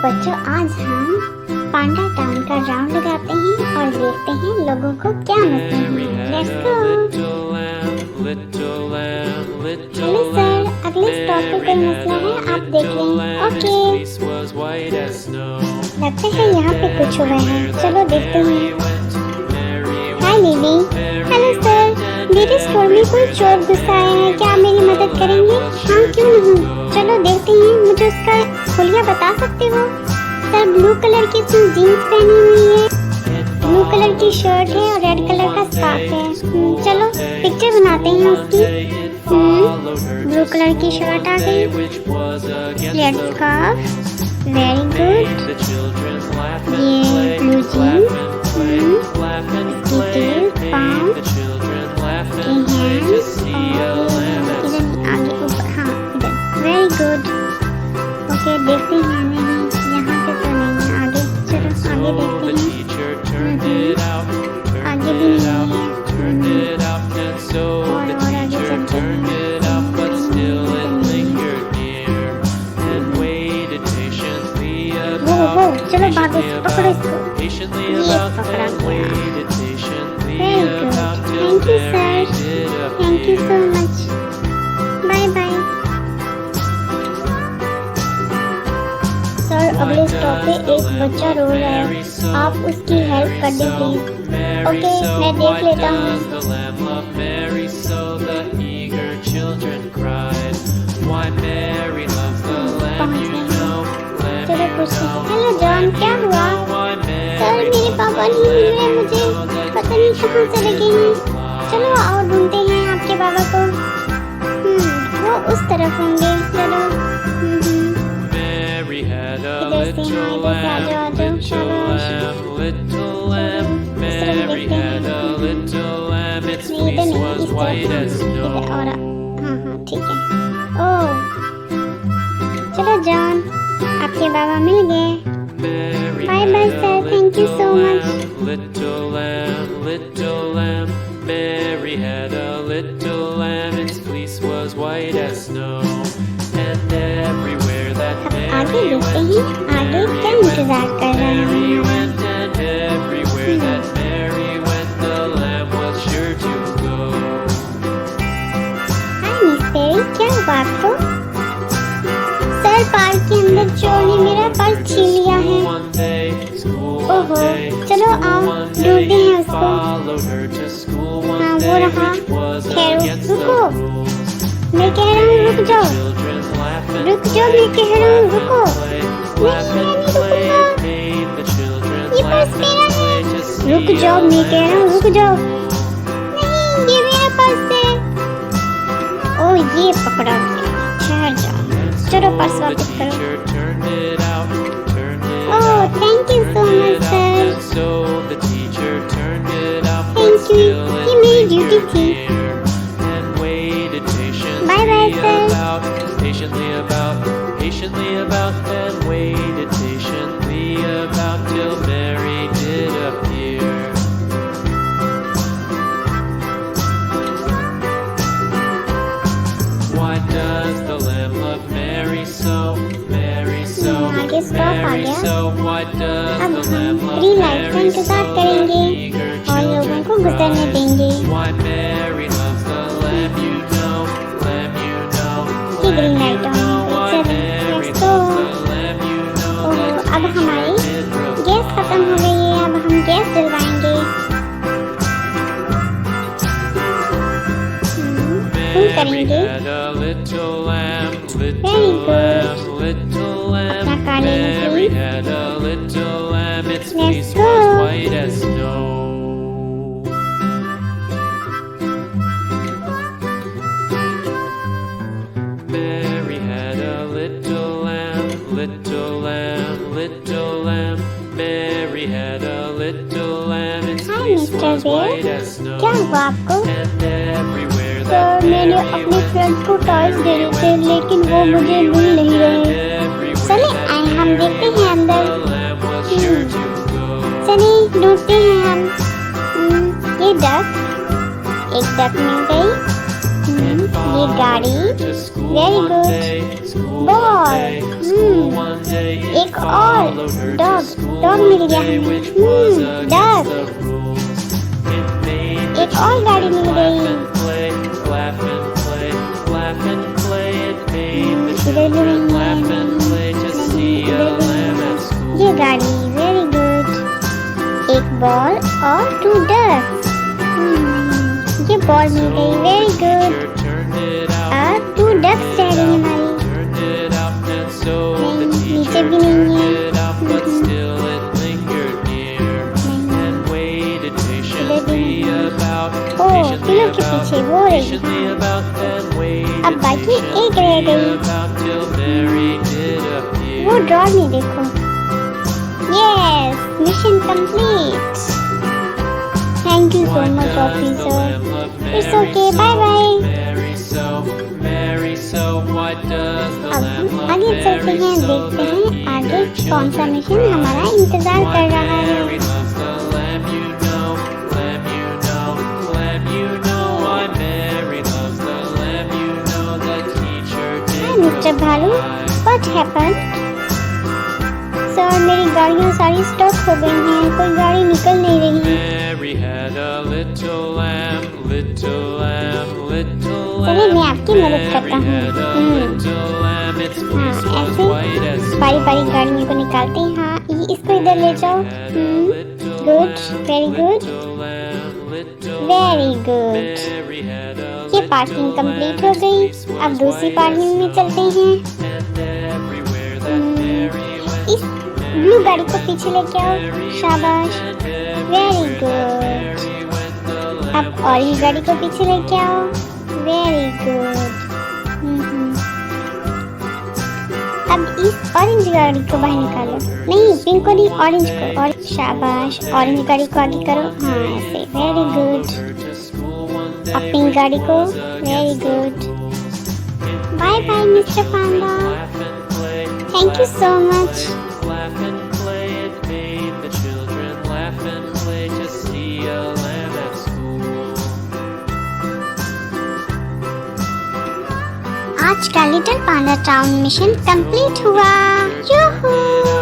बच्चों, आज हम पांडा टाउन का राउंड लगाते हैं और देखते हैं लोगों को क्या मसले हैं। Let's go. हेलो सर, अगले स्टॉप पे कोई मसला है, आप देख लें। ओके। लगता है यहाँ पे कुछ हुआ है, चलो देखते हैं। हाय दीदी। हेलो सर, मेरे स्टोर में कोई चोर घुसा आया है, क्या आप मेरी मदद करेंगे? हाँ क्यों नहीं, चलो देखते हैं। मुझे उसका खुलिया बता सकते हो? सर ब्लू कलर की जीन्स पहनी हुई है, ब्लू कलर की शर्ट है और रेड कलर का स्कार्फ है। चलो पिक्चर बनाते हैं उसकी। ब्लू कलर की शर्ट आ गई, रेड स्कार्फ, वेरी गुड। ये ब्लू जीन्स, डिटेल, पाम, आगे ऊपर, हाँ इधर, वेरी गुड। ओके देखते हैं, नहीं यहाँ पे तो नहीं है, आगे चलो आगे देखते हैं। आगे भी नहीं है, और आगे चलते हैं। वो चलो भागो, पकड़ो इसको। ये पकड़ा गया, very good. Thank you sir, thank you so much, bye bye. Sir अगले स्टॉप पे एक बच्चा रो रहा है, आप उसकी हेल्प कर दें प्लीज। ओके मैं देख लेता हूँ। चलो पूछते हैं। हेलो जॉन, क्या हुआ? सर मेरे पापा नहीं मिल रहे मुझे, पता नहीं कहाँ चले गए हैं। चलो आओ ढूंढते हैं आपके बाबा को। वो उस तरफ होंगे, चलो। इधर से, हाँ इधर से आ जाओ, आ जाओ, शाबाश। नहीं इधर नहीं, इस तरफ, इधर और हाँ ठीक है। ओह चलो जॉन, आपके बाबा मिल गए। Bye bye sir, thank you so much. Mary had a little lamb, its fleece was white as snow, and everywhere that आगे देखते हैं, आगे क्या इंतजार कर रहे हैं। went, and everywhere that Mary went, the lamb was sure to go. Hi Miss Perry, क्या हुआ आपको? सर पार्क के अंदर चोर ने मेरा पर्स छीन लिया है। ओहो, चलो आओ ढूंढते हैं उसको। हाँ वो रहा, ठहरो, रुको, मैं कह रहा हूँ रुक जाओ, रुक जाओ, मैं कह रहा हूँ रुको। नहीं मैं नहीं रुकूंगा, ये पर्स मेरा है। रुक जाओ, मैं कह रहा हूँ रुक जाओ। नहीं ये मेरा पर्स है। ओह ये पकड़ा गया, ठहर जाओ, चलो पर्स वापस करो। Oh thank you so much sir, thank you, ये मेरी ड्यूटी थी। Bye bye sir. Patiently about and waited patiently about till Mary did appear. Why does the lamb love Mary so? Mary so, आगे stop आ Mary गया। so. Why does अब the lamb हम love free light का Mary इंतजार so? करेंगे और लोगों को गुजरने देंगे। Why Mary loves the lamb, you know, lamb, you know, की ग्रीन लाइट ऑन है, चलो लेट्स गो। ओह अब हमारी गैस खत्म हो गई है, अब हम गैस डलवाएंगे। फुल करेंगे, वेरी गुड। अपना कार लेना please, let's go. Mary had a little lamb, little lamb, little lamb. Mary had a little lamb, its hi fleece Mister was white Bear, as snow, क्या हुआ आपको? and everywhere sir that मैंने Mary अपने went, friend को toys देने थे लेकिन वो मुझे मिल नहीं रहे। चले आए हम देखते हैं अंदर। चले ढूंढते हैं हम। ये डक, एक डक मिल गई, ये गाड़ी, वेरी गुड। बॉल, एक और डॉग, डॉग मिल गया हमें। डॉग, एक और गाड़ी मिल गई। इधर भी नहीं है। ये गाड़ी, वेरी गुड। एक बॉल और 2 डक्स। ये बॉल मिल गई, वेरी गुड। और 2 डक्स रह गई हमारी। नहीं, नीचे भी नहीं है। ओह, पिलो के पीछे वो रही। अब बाकी एक रह गई। वो ड्रॉ में देखो। Yes, mission complete. Thank you so much officer. It's okay, bye bye. अब आगे चलते हैं, देखते हैं आगे कौन सा मिशन हमारा इंतजार कर रहा है। मिस्टर भालू, व्हाट हैपेंड? सर, मेरी गाड़ियाँ सारी स्टॉक हो गई हैं, कोई गाड़ी निकल नहीं रही। चलिए, मैं आपकी मदद करता हूँ। हाँ, ऐसे बारी बारी गाड़ियों को निकालते हैं। हाँ, इसको इधर ले जाओ। Good, very good, very good. ये पार्किंग कंप्लीट हो गई। अब दूसरी पार्किंग में चलते हैं। इस ब्लू गाड़ी को पीछे लेके आओ। शाबाश, वेरी गुड। अब ऑरेंज गाड़ी को पीछे लेके आओ। Very good. अब इस ऑरेंज गाड़ी को बाहर निकालो। नहीं, पिंक को नहीं, ऑरेंज को। और शाबाश, ऑरेंज गाड़ी को आगे करो। हाँ, ऐसे, वेरी गुड। अब पिंक गाड़ी को, very good. Bye bye Mister Panda, thank you so much. आज का little panda town mission complete हुआ। यूहू!